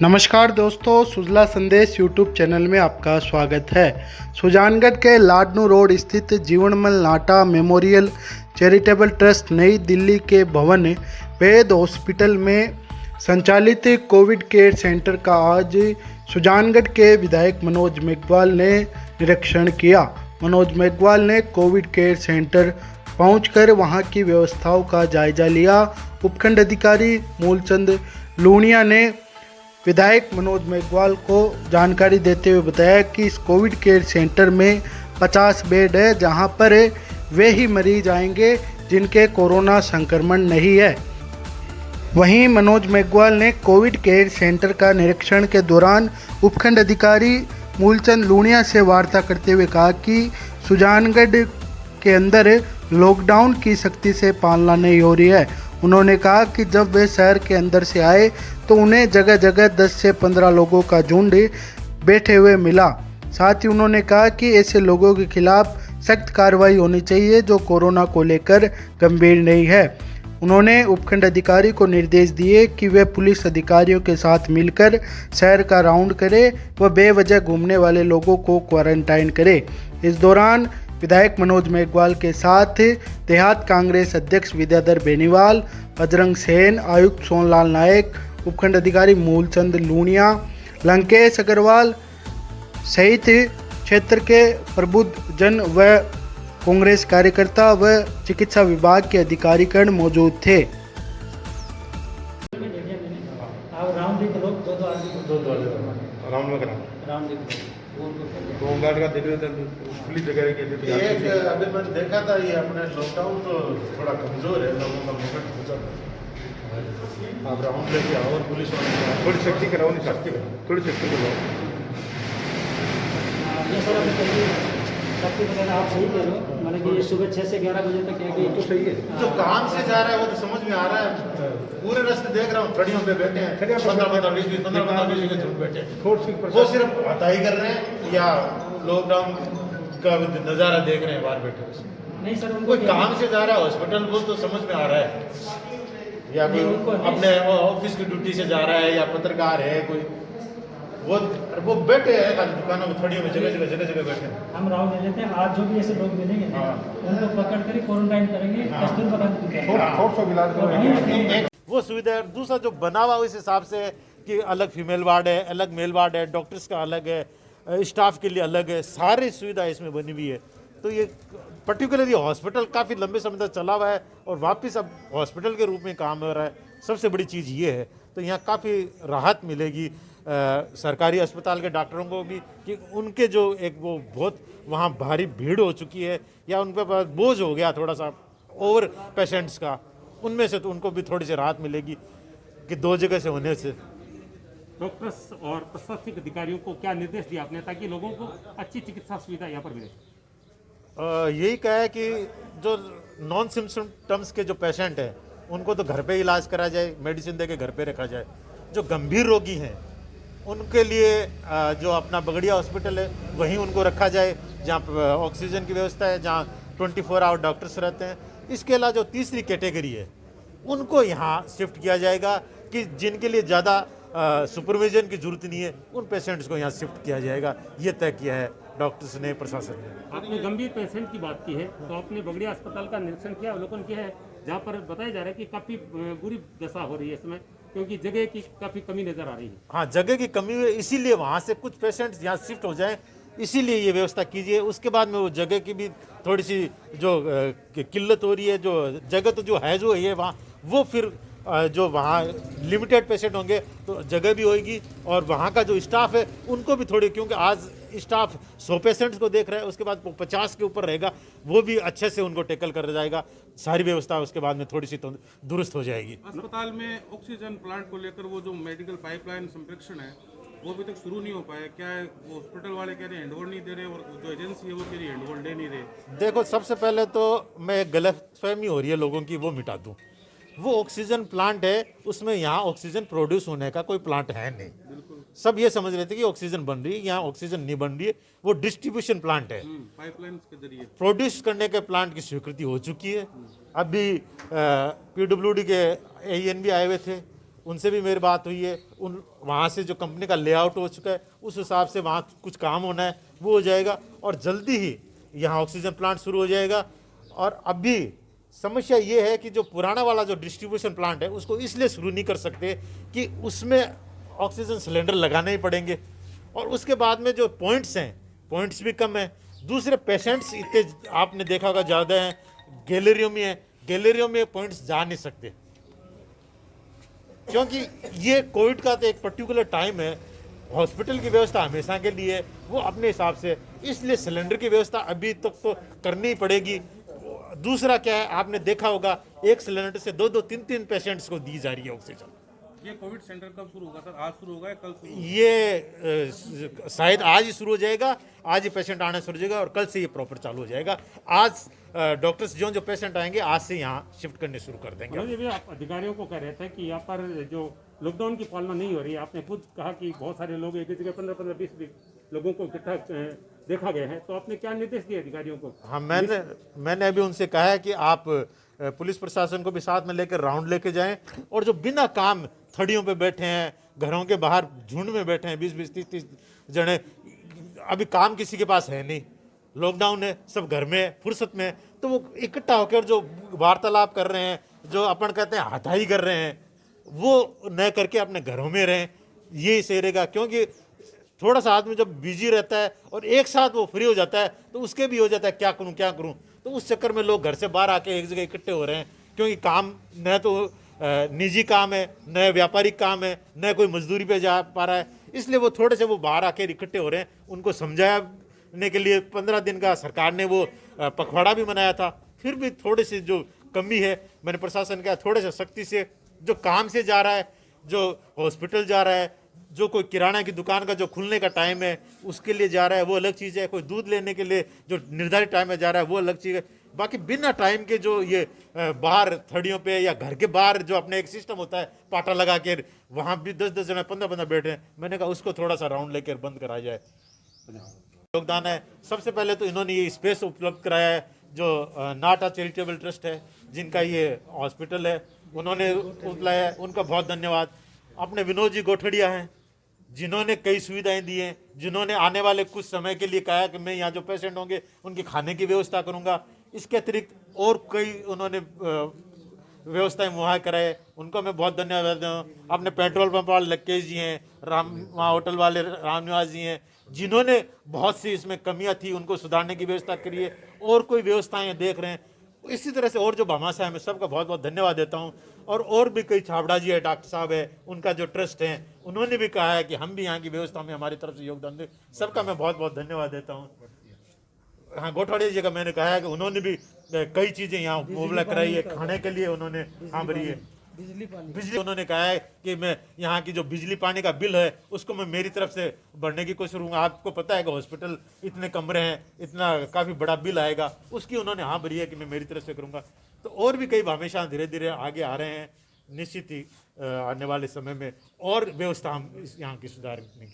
नमस्कार दोस्तों, सुजला संदेश यूट्यूब चैनल में आपका स्वागत है। सुजानगढ़ के लाडनू रोड स्थित जीवनमल नाटा मेमोरियल चैरिटेबल ट्रस्ट नई दिल्ली के भवन वैद हॉस्पिटल में संचालित कोविड केयर सेंटर का आज सुजानगढ़ के विधायक मनोज मेघवाल ने निरीक्षण किया। मनोज मेघवाल ने कोविड केयर सेंटर पहुंचकर वहां की व्यवस्थाओं का जायजा लिया। उपखंड अधिकारी मूलचंद लूनिया ने विधायक मनोज मेघवाल को जानकारी देते हुए बताया कि इस कोविड केयर सेंटर में 50 बेड है, जहां पर वे ही मरीज आएंगे जिनके कोरोना संक्रमण नहीं है। वहीं मनोज मेघवाल ने कोविड केयर सेंटर का निरीक्षण के दौरान उपखंड अधिकारी मूलचंद लूनिया से वार्ता करते हुए कहा कि सुजानगढ़ के अंदर लॉकडाउन की सख्ती से पालना नहीं हो रही है। उन्होंने कहा कि जब वे शहर के अंदर से आए तो उन्हें जगह जगह 10 से 15 लोगों का झुंड बैठे हुए मिला। साथ ही उन्होंने कहा कि ऐसे लोगों के खिलाफ सख्त कार्रवाई होनी चाहिए जो कोरोना को लेकर गंभीर नहीं है। उन्होंने उपखंड अधिकारी को निर्देश दिए कि वे पुलिस अधिकारियों के साथ मिलकर शहर का राउंड करे व बेवजह घूमने वाले लोगों को क्वारंटाइन करे। इस दौरान विधायक मनोज मेघवाल के साथ देहात कांग्रेस अध्यक्ष विद्याधर बेनीवाल, बजरंग सेन, आयुक्त सोनलाल नायक, उपखंड अधिकारी मूलचंद लूनिया, लंकेश अग्रवाल सहित क्षेत्र के प्रबुद्ध जन व कांग्रेस कार्यकर्ता व चिकित्सा विभाग के अधिकारीगण मौजूद थे। होमगार्ड का देखिए पुलिस वगैरह के लिए एक अभी मैंने देखा था, ये अपने लॉकडाउन तो थोड़ा कमजोर है, लोगों का मूवमेंट गुजर आप राउंड लेके आओ और पुलिस वाले थोड़ी सेफ्टी कराओ, नहीं सख्ती थोड़ी सेफ्टी कराओ। ये सर अभी सबसे पहले आप सही कह रहे हो, मतलब कि ये सुबह 6 से 11 बजे तक है कि तो सही है। जो काम से जा रहा है वो तो समझ में आ रहा है। पूरे रास्ते देख रहा हूँ खड़ियों पे बैठे हैं, 15-20 के झुंड बैठे हैं। वो सिर्फ हताई कर रहे हैं या लॉकडाउन का नज़ारा देख रहे हैं बाहर बैठे हुए। नहीं सर, उनको कोई काम से जा रहा है हॉस्पिटल वो तो समझ में आ रहा है, या कोई अपने ऑफिस की ड्यूटी से जा रहा है या पत्रकार है कोई, वो बैठे हैं खाली दुकानों में, थड़ियों में, जगह जगह बैठे हैं। हम राउंड ले लेते हैं। आज जो भी ऐसे लोग मिलेंगे ना, उनको पकड़ कर क्वारंटाइन करेंगे, कस्तूरबा गांधी। वो सुविधा है। दूसरा जो बना हुआ उस हिसाब से कि अलग फीमेल वार्ड है, अलग मेल वार्ड है, डॉक्टर्स का अलग है, स्टाफ के लिए अलग है, सारी सुविधा इसमें बनी हुई है। तो ये पर्टिकुलरली हॉस्पिटल काफ़ी लंबे समय तक चला हुआ है और वापस अब हॉस्पिटल के रूप में काम हो रहा है। सबसे बड़ी चीज़ ये है, तो यहाँ काफ़ी राहत मिलेगी सरकारी अस्पताल के डॉक्टरों को भी कि उनके जो एक वो बहुत वहाँ भारी भीड़ हो चुकी है या उन पर बोझ हो गया थोड़ा सा ओवर पेशेंट्स का, उनमें से तो उनको भी थोड़ी सी राहत मिलेगी कि 2 जगह से होने से। डॉक्टर्स और प्रशासनिक अधिकारियों को क्या निर्देश दिया आपने ताकि लोगों को अच्छी चिकित्सा सुविधा यहाँ पर मिले? यही कहा है कि जो नॉन सिम्टम्स के जो पेशेंट हैं उनको तो घर पे इलाज करा जाए, मेडिसिन दे के घर पे रखा जाए। जो गंभीर रोगी हैं उनके लिए जो अपना बगड़िया हॉस्पिटल है वहीं उनको रखा जाए, जहाँ ऑक्सीजन की व्यवस्था है, जहाँ 24 आवर डॉक्टर्स रहते हैं। इसके अलावा जो तीसरी कैटेगरी है उनको यहाँ शिफ्ट किया जाएगा कि जिनके लिए ज़्यादा सुपरविजन की जरूरत नहीं है, उन पेशेंट्स को यहाँ शिफ्ट किया जाएगा। ये तय किया है डॉक्टर्स ने, प्रशासन ने। आपने गंभीर पेशेंट की बात की है, तो आपने बगड़िया अस्पताल का निरीक्षण किया, अवलोकन किया है, जहाँ पर बताया जा रहा है कि काफ़ी बुरी दशा हो रही है इसमें, क्योंकि जगह की काफ़ी कमी नज़र आ रही है। हाँ, जगह की कमी है, इसीलिए वहाँ से कुछ पेशेंट्स यहाँ शिफ्ट हो जाएं, इसीलिए ये व्यवस्था कीजिए। उसके बाद में वो जगह की भी थोड़ी सी जो किल्लत हो रही है, जो जगह तो जो है वहाँ, वो फिर जो वहाँ लिमिटेड पेशेंट होंगे तो जगह भी होगी और वहाँ का जो स्टाफ है उनको भी थोड़ी, क्योंकि आज स्टाफ 100 पेशेंट्स को देख रहा है, उसके बाद 50 के ऊपर रहेगा, वो भी अच्छे से उनको टेकल कर जाएगा। सारी व्यवस्था उसके बाद में थोड़ी सी तो दुरुस्त हो जाएगी। अस्पताल में ऑक्सीजन प्लांट को लेकर वो जो मेडिकल पाइपलाइन संप्रेक्षण है वो अभी तक शुरू नहीं हो पाया, क्या है वो हॉस्पिटल वाले कह रहे हैं हैंडओवर नहीं दे रहे और जो एजेंसी है वो कह रही है हैंडओवर दे नहीं रहे? देखो, सबसे पहले तो मैं गलतफहमी हो रही है लोगों की, वो मिटा दूँ। वो ऑक्सीजन प्लांट है, उसमें यहाँ ऑक्सीजन प्रोड्यूस होने का कोई प्लांट है नहीं। सब ये समझ रहे थे कि ऑक्सीजन बन रही है, यहाँ ऑक्सीजन नहीं बन रही है, वो डिस्ट्रीब्यूशन प्लांट है। पाइपलाइन के जरिए प्रोड्यूस करने के प्लांट की स्वीकृति हो चुकी है। अभी पीडब्ल्यूडी के AEN भी आए हुए थे, उनसे भी मेरी बात हुई है। उन वहाँ से जो कंपनी का लेआउट हो चुका है उस हिसाब से वहाँ कुछ काम होना है वो हो जाएगा, और जल्दी ही यहाँ ऑक्सीजन प्लांट शुरू हो जाएगा। और अभी समस्या ये है कि जो पुराना वाला जो डिस्ट्रीब्यूशन प्लांट है उसको इसलिए शुरू नहीं कर सकते कि उसमें ऑक्सीजन सिलेंडर लगाने ही पड़ेंगे, और उसके बाद में जो पॉइंट्स हैं, पॉइंट्स भी कम है। दूसरे पेशेंट्स इतने आपने देखा होगा ज़्यादा हैं, गैलरियों में है, गैलरियों में पॉइंट्स जा नहीं सकते, क्योंकि ये कोविड का तो एक पर्टिकुलर टाइम है। हॉस्पिटल की व्यवस्था हमेशा के लिए है, वो अपने हिसाब से, इसलिए सिलेंडर की व्यवस्था अभी तक तो करनी ही पड़ेगी। दूसरा क्या है, आपने देखा होगा एक सिलेंडर से 2-2, 3-3 पेशेंट्स को दी जा रही है ऑक्सीजन। ये कोविड सेंटर कब शुरू होगा सर? आज शुरू होगा या कल शुरू होगा? ये शायद आज ही शुरू हो जाएगा, आज ही पेशेंट आना शुरू हो जाएगा और कल से ये प्रॉपर चालू हो जाएगा। आज डॉक्टर्स जो पेशेंट आएंगे आज से यहाँ शिफ्ट करने शुरू कर देंगे। मनोज जी, आप अधिकारियों को कह रहे थे कि यहाँ पर जो लॉकडाउन की पालना नहीं हो रही है, आपने खुद कहा कि बहुत सारे लोग एक जगह 15-15, 20 लोगों को इकट्ठा देखा गया है, तो आपने क्या निर्देश दिए अधिकारियों को? हाँ, मैंने अभी उनसे कहा है कि आप पुलिस प्रशासन को भी साथ में लेकर राउंड लेके जाएं, और जो बिना काम थड़ियों पे बैठे हैं, घरों के बाहर झुंड में बैठे हैं 20-20, 30-30 जने, अभी काम किसी के पास है नहीं, लॉकडाउन है, सब घर में है, फुर्सत में है, तो वो इकट्ठा होकर जो वार्तालाप कर रहे हैं, जो अपन कहते हैं हाथाई कर रहे हैं, वो न करके अपने घरों में रहें, ये सही रहेगा। क्योंकि थोड़ा सा आदमी जब बिजी रहता है और एक साथ वो फ्री हो जाता है तो उसके भी हो जाता है क्या करूं, तो उस चक्कर में लोग घर से बाहर आके एक जगह इकट्ठे हो रहे हैं, क्योंकि काम न तो निजी काम है, न व्यापारिक काम है, न कोई मजदूरी पे जा पा रहा है, इसलिए वो थोड़े से वो बाहर आके इकट्ठे हो रहे हैं। उनको समझाने के लिए 15 दिन का सरकार ने वो पखवाड़ा भी मनाया था, फिर भी थोड़ी सी जो कमी है, मैंने प्रशासन का थोड़े से सख्ती से, जो काम से जा रहा है, जो हॉस्पिटल जा रहा है, जो कोई किराना की दुकान का जो खुलने का टाइम है उसके लिए जा रहा है वो अलग चीज़ है, कोई दूध लेने के लिए जो निर्धारित टाइम में जा रहा है वो अलग चीज़ है। बाकी बिना टाइम के जो ये बाहर थड़ियों पे या घर के बाहर जो अपने एक सिस्टम होता है पाटा लगा के वहाँ भी 10-10 जने 15-15 बैठे हैं, मैंने कहा उसको थोड़ा सा राउंड लेकर बंद कराया जाए। योगदान है, सबसे पहले तो इन्होंने ये स्पेस उपलब्ध कराया है, जो नाटा चैरिटेबल ट्रस्ट है जिनका ये हॉस्पिटल है, उन्होंने उपलाया है, उनका बहुत धन्यवाद। अपने विनोद जी गोठड़िया हैं जिन्होंने कई सुविधाएं दी हैं, जिन्होंने आने वाले कुछ समय के लिए कहा कि मैं यहाँ जो पेशेंट होंगे उनके खाने की व्यवस्था करूँगा। इसके अतिरिक्त और कई उन्होंने व्यवस्थाएं मुहैया कराए, उनको मैं बहुत धन्यवाद देता हूँ। अपने पेट्रोल पंप वाले लक्केश जी हैं, वहाँ होटल वाले रामनिवास जी हैं, जिन्होंने बहुत सी इसमें कमियाँ थी उनको सुधारने की व्यवस्था करी है, और कोई व्यवस्थाएँ देख रहे हैं। इसी तरह से और जो भामाशाह है मैं सबका बहुत बहुत धन्यवाद देता हूँ। और भी कई छाबड़ा जी है, डॉक्टर साहब है, उनका जो ट्रस्ट है, उन्होंने भी कहा है कि हम भी यहाँ की व्यवस्था में हमारी तरफ से योगदान दें, सबका मैं बहुत बहुत धन्यवाद देता हूँ। हाँ, गोठवाड़िया जी का मैंने कहा है कि उन्होंने भी कई चीज़ें यहाँ उपलब्ध कराई है, खाने के लिए उन्होंने हाँ भरी है, बिजली उन्होंने कहा है कि मैं यहाँ की जो बिजली पानी का बिल है उसको मैं मेरी तरफ से भरने की कोशिश करूँगा। आपको पता है कि हॉस्पिटल इतने कमरे हैं, इतना काफ़ी बड़ा बिल आएगा, उसकी उन्होंने हाँ भरी है कि मैं मेरी तरफ से करूँगा। तो और भी कई हमेशा धीरे धीरे आगे आ रहे हैं, निश्चित ही आने वाले समय में और व्यवस्था हम यहाँ की सुधारने की